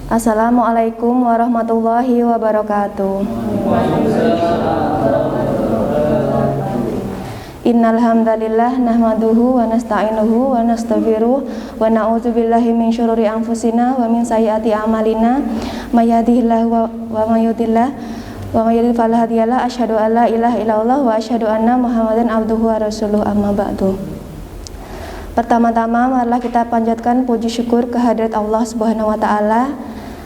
Assalamualaikum warahmatullahi wabarakatuh. Innal hamdalillah nahmaduhu wa nasta'inuhu wa nastaghfiruh wa na'udzubillahi min syururi anfusina wa min sayyiati a'malina may yahdihillahu wa may yudlil fala hadiyalah. Asyhadu an la ilaha illallah wa asyhadu anna Muhammadan abduhu wa rasuluh, amma ba'du. Pertama-tama marilah kita panjatkan puji syukur kehadirat Allah Subhanahu wa taala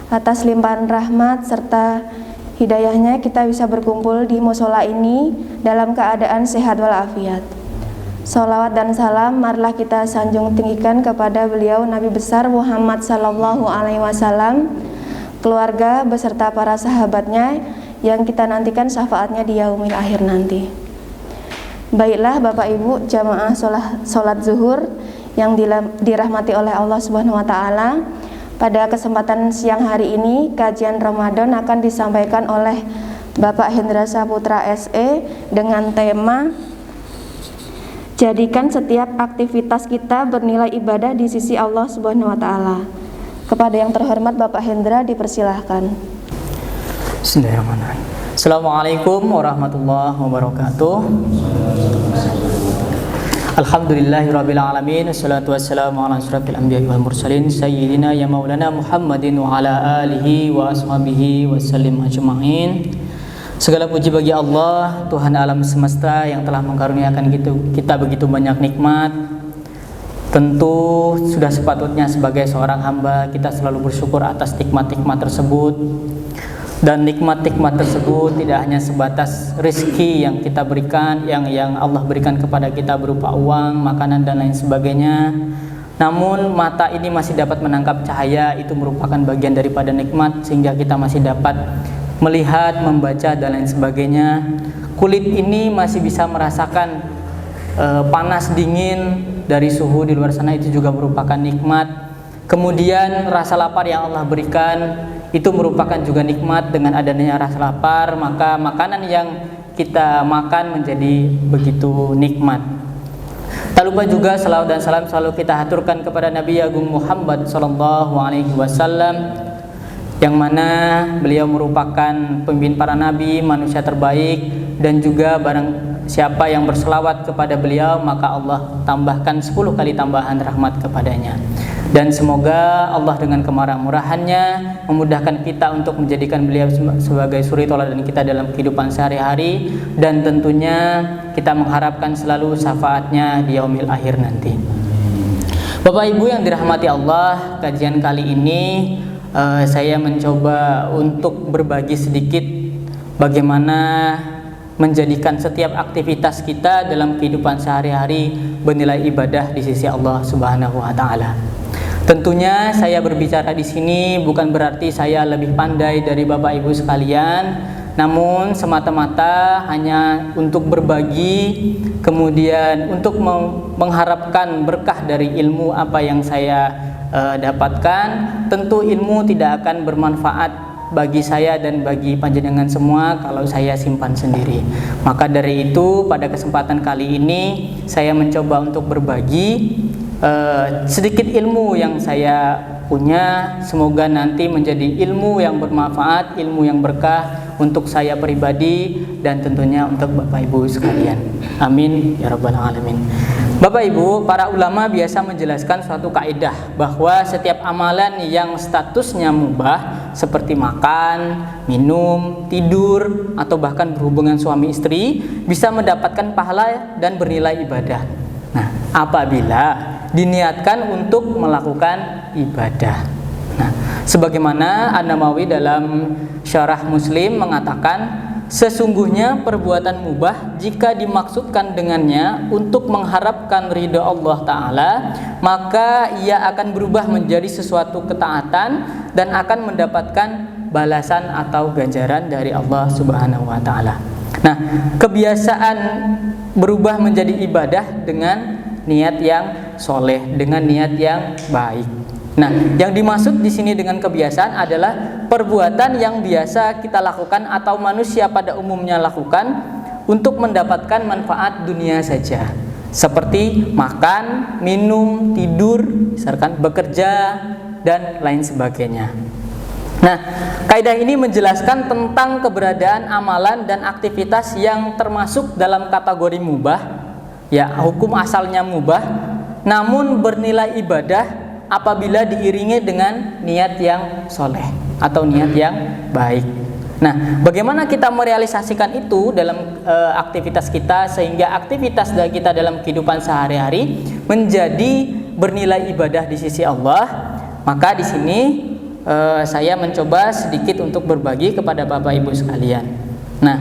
atas limpahan rahmat serta hidayahnya kita bisa berkumpul di mushola ini dalam keadaan sehat walafiat. Sholawat dan salam marilah kita sanjung tinggikan kepada beliau Nabi besar Muhammad sallallahu alaihi wasallam, keluarga beserta para sahabatnya yang kita nantikan syafaatnya di yaumil akhir nanti. Baiklah Bapak Ibu jamaah sholat zuhur yang dirahmati oleh Allah Subhanahu wa taala. Pada kesempatan siang hari ini, kajian Ramadan akan disampaikan oleh Bapak Hendra Saputra SE dengan tema jadikan setiap aktivitas kita bernilai ibadah di sisi Allah Subhanahu wa taala. Kepada yang terhormat Bapak Hendra dipersilahkan. Bismillahirrahmanirrahim. Assalamualaikum warahmatullahi wabarakatuh. Alhamdulillahirabbil alamin, wassalatu wassalamu ala asyrafil anbiya'i wal mursalin sayyidina ya maulana Muhammadin wa ala alihi wa ashabihi wasallim ajma'in. Segala puji bagi Allah, Tuhan alam semesta yang telah mengkaruniakan kita begitu banyak nikmat. Tentu sudah sepatutnya sebagai seorang hamba kita selalu bersyukur atas nikmat-nikmat tersebut. Dan nikmat-nikmat tersebut tidak hanya sebatas rezeki yang kita berikan, yang Allah berikan kepada kita berupa uang, makanan dan lain sebagainya. Namun mata ini masih dapat menangkap cahaya, itu merupakan bagian daripada nikmat sehingga kita masih dapat melihat, membaca dan lain sebagainya. Kulit ini masih bisa merasakan panas dingin dari suhu di luar sana, itu juga merupakan nikmat. Kemudian rasa lapar yang Allah berikan itu merupakan juga nikmat. Dengan adanya rasa lapar, maka makanan yang kita makan menjadi begitu nikmat. Tak lupa juga salawat dan salam selalu kita haturkan kepada Nabi Agung Muhammad sallallahu alaihi wasallam, yang mana beliau merupakan pemimpin para nabi, manusia terbaik, dan juga barang siapa yang berselawat kepada beliau maka Allah tambahkan 10 kali tambahan rahmat kepadanya. Dan semoga Allah dengan kemurahan-murahannya memudahkan kita untuk menjadikan beliau sebagai suri tauladan kita dalam kehidupan sehari-hari, dan tentunya kita mengharapkan selalu syafaatnya di yaumil akhir nanti. Bapak Ibu yang dirahmati Allah, kajian kali ini saya mencoba untuk berbagi sedikit bagaimana menjadikan setiap aktivitas kita dalam kehidupan sehari-hari bernilai ibadah di sisi Allah Subhanahu wa taala. Tentunya saya berbicara di sini bukan berarti saya lebih pandai dari Bapak Ibu sekalian, namun semata-mata hanya untuk berbagi, kemudian untuk mengharapkan berkah dari ilmu apa yang saya dapatkan. Tentu ilmu tidak akan bermanfaat bagi saya dan bagi panjenengan semua kalau saya simpan sendiri. Maka dari itu pada kesempatan kali ini saya mencoba untuk berbagi sedikit ilmu yang saya punya. Semoga nanti menjadi ilmu yang bermanfaat, ilmu yang berkah untuk saya pribadi dan tentunya untuk Bapak Ibu sekalian. Amin ya rabbal alamin. Bapak Ibu, para ulama biasa menjelaskan suatu kaidah bahwa setiap amalan yang statusnya mubah seperti makan, minum, tidur, atau bahkan berhubungan suami istri bisa mendapatkan pahala dan bernilai ibadah. Nah, apabila diniatkan untuk melakukan ibadah. Nah, sebagaimana An-Nawawi dalam Syarah Muslim mengatakan, sesungguhnya perbuatan mubah jika dimaksudkan dengannya untuk mengharapkan ridha Allah Ta'ala, maka ia akan berubah menjadi sesuatu ketaatan dan akan mendapatkan balasan atau ganjaran dari Allah Subhanahu wa Ta'ala. Nah, kebiasaan berubah menjadi ibadah dengan niat yang soleh, dengan niat yang baik. Nah, yang dimaksud di sini dengan kebiasaan adalah perbuatan yang biasa kita lakukan atau manusia pada umumnya lakukan untuk mendapatkan manfaat dunia saja, seperti makan, minum, tidur, misalkan bekerja dan lain sebagainya. Nah, kaidah ini menjelaskan tentang keberadaan amalan dan aktivitas yang termasuk dalam kategori mubah, ya, hukum asalnya mubah, namun bernilai ibadah apabila diiringi dengan niat yang soleh atau niat yang baik. Nah, bagaimana kita merealisasikan itu dalam aktivitas kita sehingga aktivitas kita dalam kehidupan sehari-hari menjadi bernilai ibadah di sisi Allah? Maka di sini saya mencoba sedikit untuk berbagi kepada Bapak Ibu sekalian. Nah,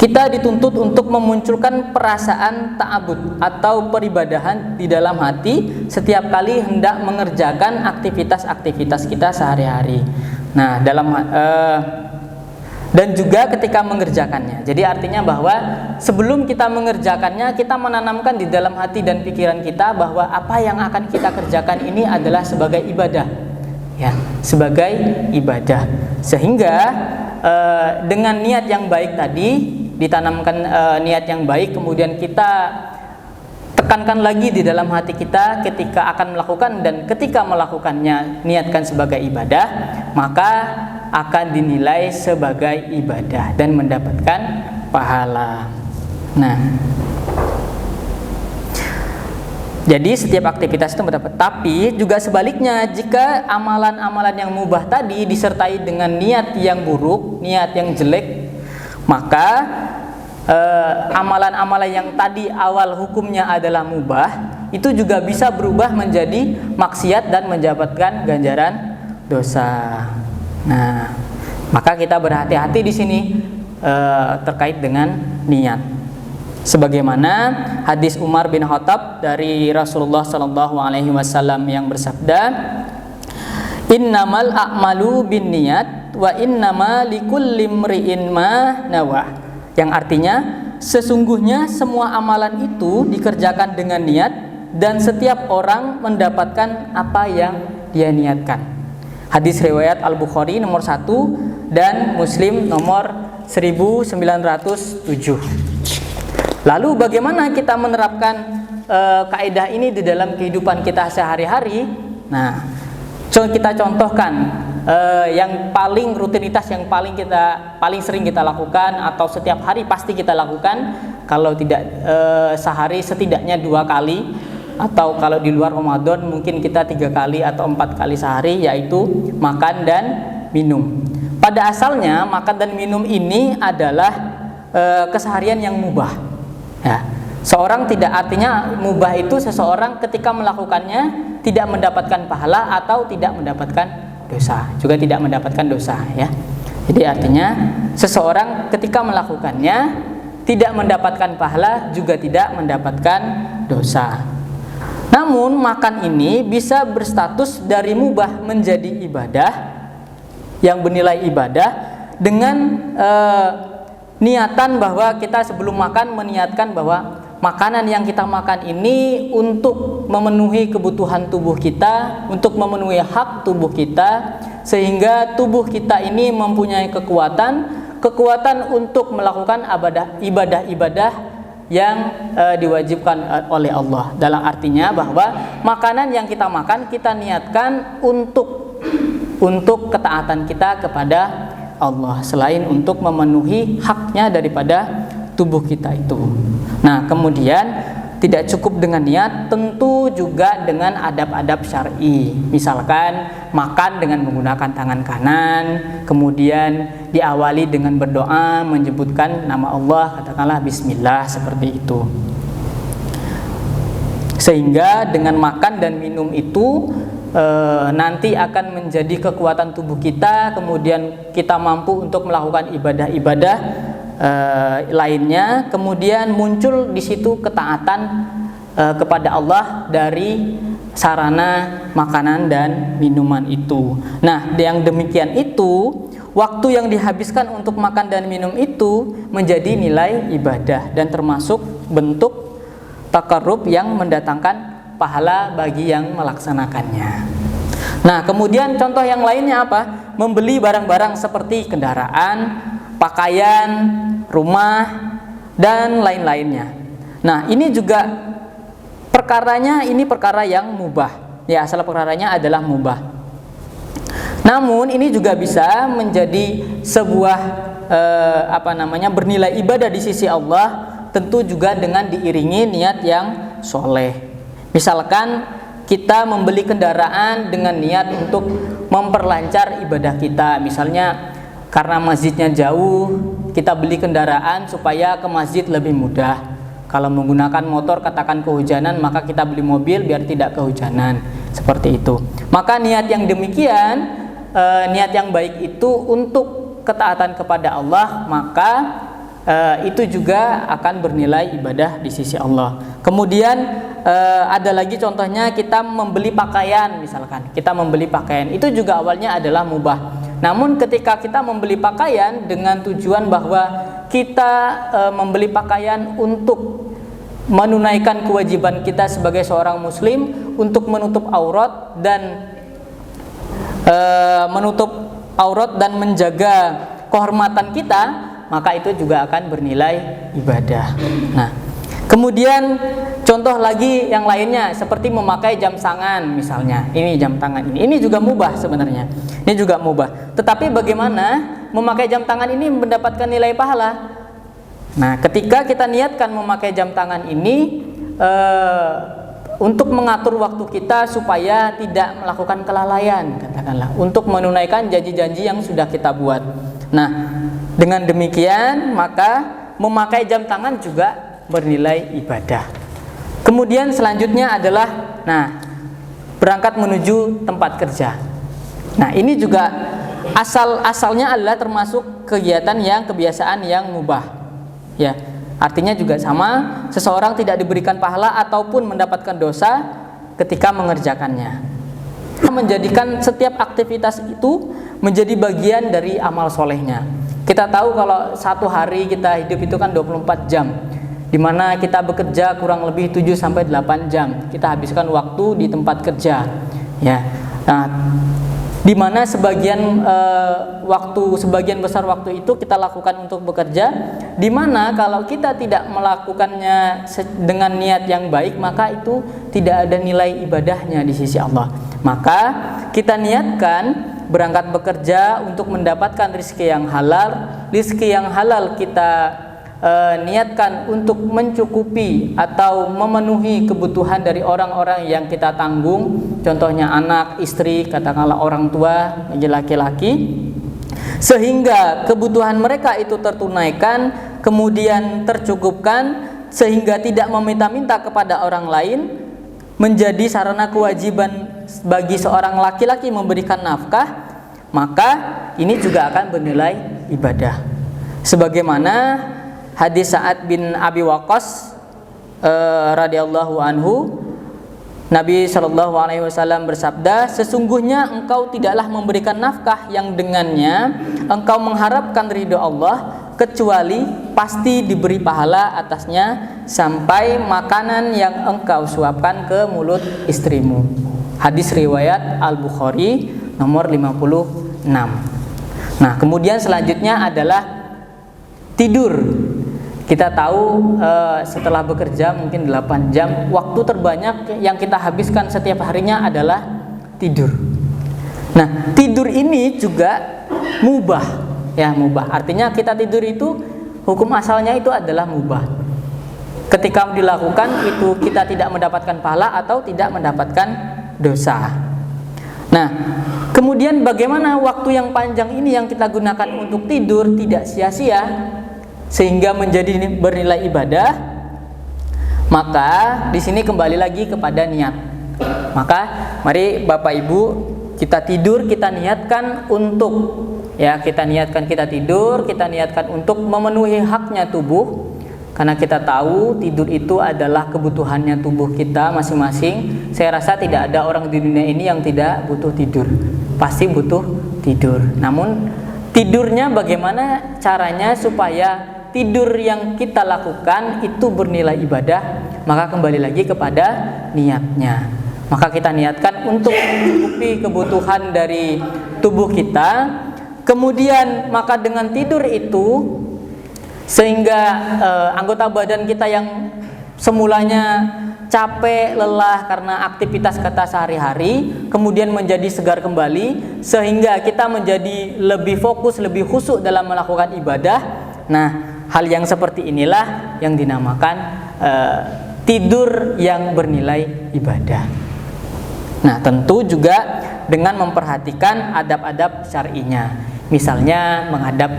kita dituntut untuk memunculkan perasaan ta'abud atau peribadahan di dalam hati setiap kali hendak mengerjakan aktivitas-aktivitas kita sehari-hari. Nah, dan juga ketika mengerjakannya. Jadi artinya bahwa sebelum kita mengerjakannya, kita menanamkan di dalam hati dan pikiran kita bahwa apa yang akan kita kerjakan ini adalah sebagai ibadah. Ya, sebagai ibadah, sehingga dengan niat yang baik tadi ditanamkan, niat yang baik kemudian kita tekankan lagi di dalam hati kita ketika akan melakukan, dan ketika melakukannya niatkan sebagai ibadah, maka akan dinilai sebagai ibadah dan mendapatkan pahala. Nah, jadi setiap aktivitas itu mendapat. Tapi juga sebaliknya, jika amalan-amalan yang mubah tadi disertai dengan niat yang buruk, niat yang jelek, maka amalan-amalan yang tadi awal hukumnya adalah mubah, itu juga bisa berubah menjadi maksiat dan mendapatkan ganjaran dosa. Nah, maka kita berhati-hati di sini terkait dengan niat. Sebagaimana hadis Umar bin Khattab dari Rasulullah SAW yang bersabda, "Innamal a'malu binniyat wa innama likulli imri'in ma nawah." Yang artinya, sesungguhnya semua amalan itu dikerjakan dengan niat dan setiap orang mendapatkan apa yang dia niatkan. Hadis riwayat Al-Bukhari nomor 1 dan Muslim nomor 1907. Lalu bagaimana kita menerapkan kaidah ini di dalam kehidupan kita sehari-hari? Nah, kita contohkan yang paling rutinitas, yang paling sering kita lakukan atau setiap hari pasti kita lakukan, kalau tidak sehari setidaknya 2 kali, atau kalau di luar Ramadan mungkin kita 3 kali atau 4 kali sehari, yaitu makan dan minum. Pada asalnya makan dan minum ini adalah keseharian yang mubah. Ya, seorang tidak, artinya mubah itu seseorang ketika melakukannya tidak mendapatkan pahala atau tidak mendapatkan dosa, juga tidak mendapatkan dosa, ya. Jadi artinya seseorang ketika melakukannya tidak mendapatkan pahala juga tidak mendapatkan dosa. Namun makan ini bisa berstatus dari mubah menjadi ibadah yang bernilai ibadah dengan niatan bahwa kita sebelum makan meniatkan bahwa makanan yang kita makan ini untuk memenuhi kebutuhan tubuh kita, untuk memenuhi hak tubuh kita, sehingga tubuh kita ini mempunyai kekuatan untuk melakukan ibadah-ibadah yang diwajibkan oleh Allah. Dalam artinya bahwa makanan yang kita makan kita niatkan untuk ketaatan kita kepada Allah, selain untuk memenuhi haknya daripada tubuh kita itu. Nah, kemudian tidak cukup dengan niat, tentu juga dengan adab-adab syar'i. Misalkan makan dengan menggunakan tangan kanan, kemudian diawali dengan berdoa menyebutkan nama Allah, katakanlah bismillah, seperti itu. Sehingga dengan makan dan minum itu nanti akan menjadi kekuatan tubuh kita, kemudian kita mampu untuk melakukan ibadah-ibadah lainnya, kemudian muncul di situ ketaatan kepada Allah dari sarana makanan dan minuman itu. Nah, yang demikian itu, waktu yang dihabiskan untuk makan dan minum itu menjadi nilai ibadah dan termasuk bentuk taqarrub yang mendatangkan pahala bagi yang melaksanakannya. Nah, kemudian contoh yang lainnya apa? Membeli barang-barang seperti kendaraan, pakaian, rumah, dan lain-lainnya. Nah, ini juga perkaranya, ini perkara yang mubah. Ya, asal perkaranya adalah mubah. Namun ini juga bisa menjadi sebuah bernilai ibadah di sisi Allah, tentu juga dengan diiringi niat yang soleh. Misalkan kita membeli kendaraan dengan niat untuk memperlancar ibadah kita, misalnya karena masjidnya jauh, kita beli kendaraan supaya ke masjid lebih mudah. Kalau menggunakan motor katakan kehujanan, maka kita beli mobil biar tidak kehujanan. Seperti itu. Maka niat yang demikian, niat yang baik itu untuk ketaatan kepada Allah, maka itu juga akan bernilai ibadah di sisi Allah. Kemudian ada lagi contohnya, kita membeli pakaian, misalkan kita membeli pakaian, itu juga awalnya adalah mubah. Namun ketika kita membeli pakaian dengan tujuan bahwa kita membeli pakaian untuk menunaikan kewajiban kita sebagai seorang muslim untuk menutup aurat dan menjaga kehormatan kita, maka itu juga akan bernilai ibadah. Nah, kemudian contoh lagi yang lainnya seperti memakai jam tangan misalnya. Ini jam tangan ini juga mubah sebenarnya. Ini juga mubah. Tetapi bagaimana memakai jam tangan ini mendapatkan nilai pahala? Nah, ketika kita niatkan memakai jam tangan ini untuk mengatur waktu kita supaya tidak melakukan kelalaian, katakanlah, untuk menunaikan janji-janji yang sudah kita buat. Nah, dengan demikian maka memakai jam tangan juga bernilai ibadah. Kemudian selanjutnya adalah berangkat menuju tempat kerja. Nah, ini juga asalnya adalah termasuk kebiasaan yang mubah. Ya, artinya juga sama, seseorang tidak diberikan pahala ataupun mendapatkan dosa ketika mengerjakannya. Menjadikan setiap aktivitas itu menjadi bagian dari amal solehnya. Kita tahu kalau satu hari kita hidup itu kan 24 jam, di mana kita bekerja kurang lebih 7-8 jam. Kita habiskan waktu di tempat kerja. Ya. Nah, di mana sebagian besar waktu itu kita lakukan untuk bekerja, di mana kalau kita tidak melakukannya dengan niat yang baik, maka itu tidak ada nilai ibadahnya di sisi Allah. Maka kita niatkan berangkat bekerja untuk mendapatkan rezeki yang halal. Rezeki yang halal kita niatkan untuk mencukupi atau memenuhi kebutuhan dari orang-orang yang kita tanggung, contohnya anak, istri, katakanlah orang tua, laki-laki, sehingga kebutuhan mereka itu tertunaikan, kemudian tercukupkan, sehingga tidak meminta-minta kepada orang lain, menjadi sarana kewajiban bagi seorang laki-laki memberikan nafkah, maka ini juga akan bernilai ibadah. Sebagaimana hadis Sa'ad bin Abi Waqqas radhiyallahu anhu, Nabi Shallallahu Alaihi Wasallam bersabda, sesungguhnya engkau tidaklah memberikan nafkah yang dengannya engkau mengharapkan ridho Allah, kecuali pasti diberi pahala atasnya sampai makanan yang engkau suapkan ke mulut istrimu. Hadis riwayat Al-Bukhari nomor 56. Nah, kemudian selanjutnya adalah tidur. Kita tahu setelah bekerja mungkin 8 jam, waktu terbanyak yang kita habiskan setiap harinya adalah tidur. Nah, tidur ini juga mubah, ya mubah. Artinya kita tidur itu hukum asalnya itu adalah mubah. Ketika dilakukan itu kita tidak mendapatkan pahala atau tidak mendapatkan dosa. Nah, kemudian bagaimana waktu yang panjang ini yang kita gunakan untuk tidur tidak sia-sia sehingga menjadi bernilai ibadah? Maka di sini kembali lagi kepada niat. Maka mari Bapak Ibu kita tidur, kita niatkan untuk kita niatkan untuk memenuhi haknya tubuh. Karena kita tahu tidur itu adalah kebutuhannya tubuh kita masing-masing. Saya rasa tidak ada orang di dunia ini yang tidak butuh tidur. Pasti butuh tidur. Namun tidurnya bagaimana caranya supaya tidur yang kita lakukan itu bernilai ibadah? Maka kembali lagi kepada niatnya. Maka kita niatkan untuk mencukupi kebutuhan dari tubuh kita. Kemudian maka dengan tidur itu sehingga anggota badan kita yang semulanya capek, lelah karena aktivitas kita sehari-hari, kemudian menjadi segar kembali sehingga kita menjadi lebih fokus, lebih khusyuk dalam melakukan ibadah. Nah, hal yang seperti inilah yang dinamakan tidur yang bernilai ibadah. Nah, tentu juga dengan memperhatikan adab-adab syar'inya. Misalnya menghadap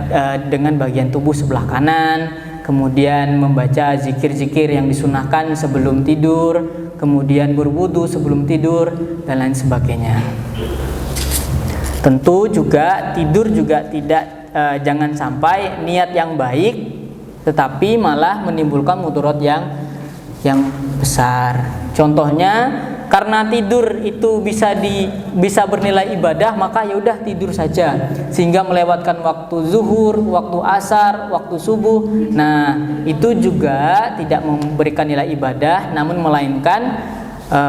dengan bagian tubuh sebelah kanan, kemudian membaca zikir-zikir yang disunahkan sebelum tidur, kemudian berwudu sebelum tidur, dan lain sebagainya. Tentu juga tidur juga tidak jangan sampai niat yang baik tetapi malah menimbulkan mudarat yang besar. Contohnya, karena tidur itu bisa bernilai ibadah, maka ya udah tidur saja sehingga melewatkan waktu zuhur, waktu asar, waktu subuh. Nah, itu juga tidak memberikan nilai ibadah, namun melainkan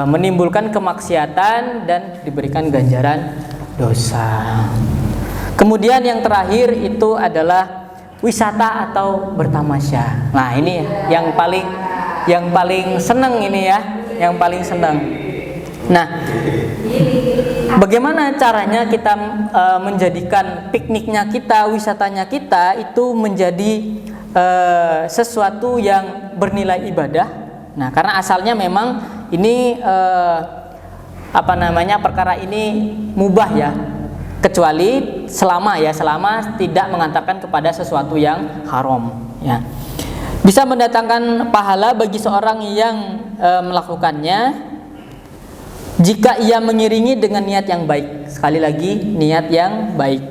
menimbulkan kemaksiatan dan diberikan ganjaran dosa. Kemudian yang terakhir itu adalah wisata atau bertamasya. Nah, ini yang paling senang ini ya, yang paling senang. Nah, bagaimana caranya kita menjadikan pikniknya kita, wisatanya kita itu menjadi sesuatu yang bernilai ibadah? Nah, karena asalnya memang ini perkara ini mubah ya, kecuali selama tidak mengantarkan kepada sesuatu yang haram ya. Bisa mendatangkan pahala bagi seorang yang melakukannya jika ia mengiringi dengan niat yang baik. Sekali lagi, niat yang baik.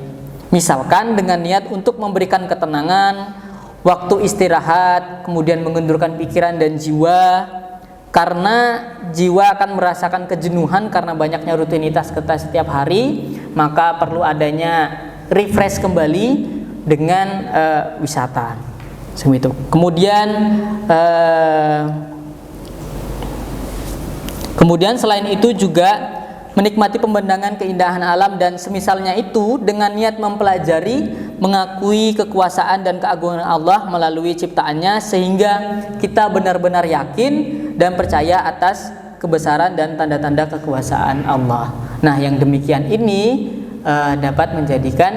Misalkan dengan niat untuk memberikan ketenangan, waktu istirahat, kemudian mengendurkan pikiran dan jiwa, karena jiwa akan merasakan kejenuhan karena banyaknya rutinitas kita setiap hari, maka perlu adanya refresh kembali dengan wisata. Seperti itu. Kemudian selain itu juga menikmati pemandangan keindahan alam dan semisalnya itu dengan niat mempelajari, mengakui kekuasaan dan keagungan Allah melalui ciptaannya sehingga kita benar-benar yakin dan percaya atas kebesaran dan tanda-tanda kekuasaan Allah. Nah, yang demikian ini dapat menjadikan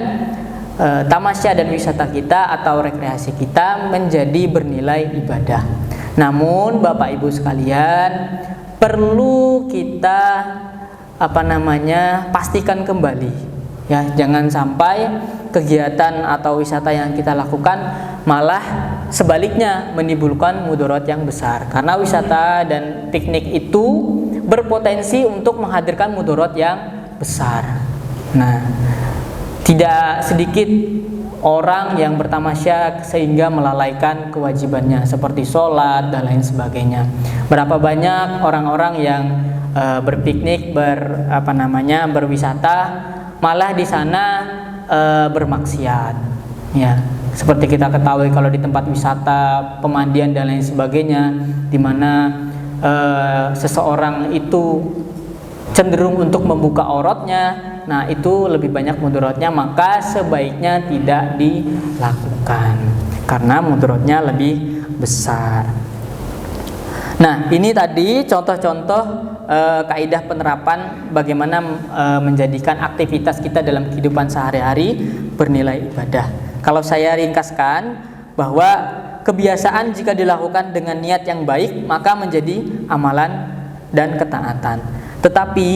tamasya dan wisata kita atau rekreasi kita menjadi bernilai ibadah. Namun Bapak Ibu sekalian, perlu kita pastikan kembali ya, jangan sampai kegiatan atau wisata yang kita lakukan malah sebaliknya menimbulkan mudarat yang besar, karena wisata dan piknik itu berpotensi untuk menghadirkan mudarat yang besar. Nah, tidak sedikit orang yang bertamasya sehingga melalaikan kewajibannya seperti sholat dan lain sebagainya. Berapa banyak orang-orang yang berpiknik, berwisata, malah di sana bermaksiat. Ya, seperti kita ketahui kalau di tempat wisata, pemandian dan lain sebagainya, di mana seseorang itu cenderung untuk membuka auratnya, nah itu lebih banyak mudaratnya, maka sebaiknya tidak dilakukan karena mudaratnya lebih besar. Nah, ini tadi contoh-contoh kaidah penerapan bagaimana menjadikan aktivitas kita dalam kehidupan sehari-hari bernilai ibadah. Kalau saya ringkaskan bahwa kebiasaan jika dilakukan dengan niat yang baik maka menjadi amalan dan ketaatan. Tetapi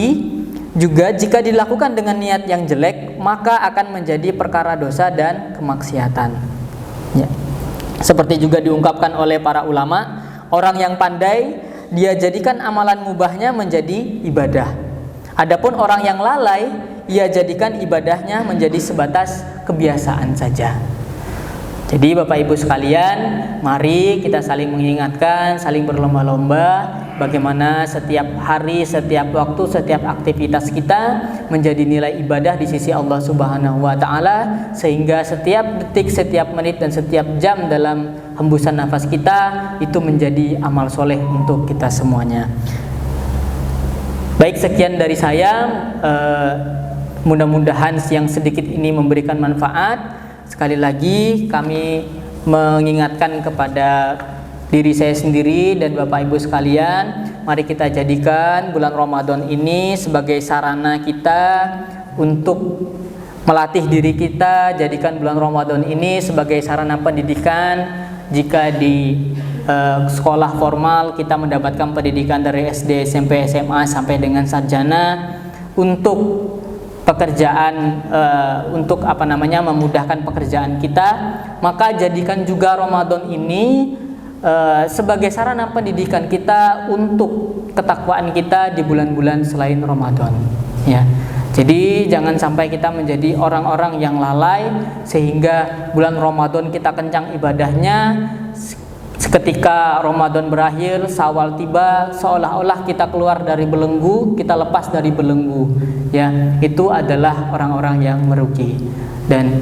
juga jika dilakukan dengan niat yang jelek maka akan menjadi perkara dosa dan kemaksiatan. Ya. Seperti juga diungkapkan oleh para ulama, orang yang pandai dia jadikan amalan mubahnya menjadi ibadah. Adapun orang yang lalai, ia jadikan ibadahnya menjadi sebatas kebiasaan saja. Jadi Bapak Ibu sekalian, mari kita saling mengingatkan, saling berlomba-lomba bagaimana setiap hari, setiap waktu, setiap aktivitas kita menjadi nilai ibadah di sisi Allah Subhanahu wa taala, sehingga setiap detik, setiap menit dan setiap jam dalam hembusan nafas kita itu menjadi amal soleh untuk kita semuanya. Baik, sekian dari saya. Mudah-mudahan yang sedikit ini memberikan manfaat. Sekali lagi kami mengingatkan kepada diri saya sendiri dan Bapak Ibu sekalian, mari kita jadikan bulan Ramadan ini sebagai sarana kita untuk melatih diri kita. Jadikan bulan Ramadan ini sebagai sarana pendidikan. Jika di sekolah formal kita mendapatkan pendidikan dari SD, SMP, SMA sampai dengan sarjana, untuk pekerjaan, untuk memudahkan pekerjaan kita, maka jadikan juga Ramadan ini sebagai sarana pendidikan kita untuk ketakwaan kita di bulan-bulan selain Ramadan, ya. Jadi jangan sampai kita menjadi orang-orang yang lalai sehingga bulan Ramadan kita kencang ibadahnya, ketika Ramadan berakhir, Syawal tiba, seolah-olah kita keluar dari belenggu, kita lepas dari belenggu, ya. Itu adalah orang-orang yang merugi. Dan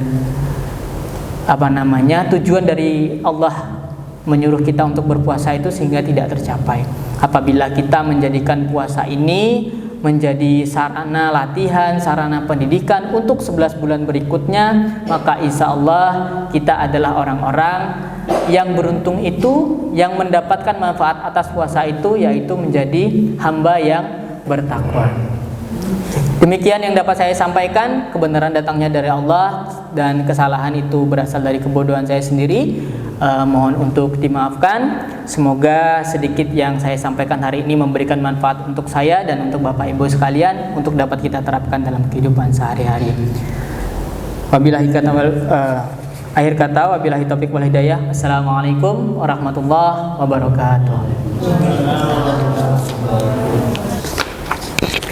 tujuan dari Allah menyuruh kita untuk berpuasa itu sehingga tidak tercapai. Apabila kita menjadikan puasa ini menjadi sarana latihan, sarana pendidikan untuk 11 bulan berikutnya, maka insya Allah kita adalah orang-orang yang beruntung itu, yang mendapatkan manfaat atas puasa itu, yaitu menjadi hamba yang bertakwa. Demikian yang dapat saya sampaikan. Kebenaran datangnya dari Allah dan kesalahan itu berasal dari kebodohan saya sendiri. Mohon untuk dimaafkan. Semoga sedikit yang saya sampaikan hari ini memberikan manfaat untuk saya dan untuk Bapak Ibu sekalian, untuk dapat kita terapkan dalam kehidupan sehari-hari. Wabillahi akhir kata, wabillahi taufiq wal hidayah. Assalamualaikum warahmatullahi wabarakatuh.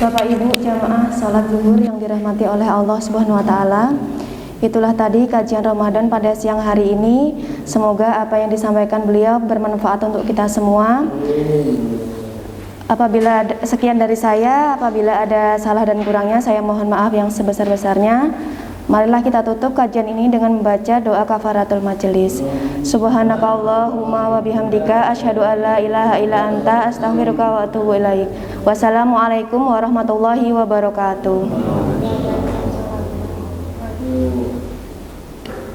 Bapak Ibu jamaah salat zuhur yang dirahmati oleh Allah Subhanahu wa taala. Itulah tadi kajian Ramadan pada siang hari ini. Semoga apa yang disampaikan beliau bermanfaat untuk kita semua. Sekian dari saya, apabila ada salah dan kurangnya saya mohon maaf yang sebesar-besarnya. Marilah kita tutup kajian ini dengan membaca doa kafaratul majelis. Subhanakallahumma wa bihamdika asyhadu an la ilaha illa anta astaghfiruka wa atubu ilaik. Wassalamualaikum warahmatullahi wabarakatuh.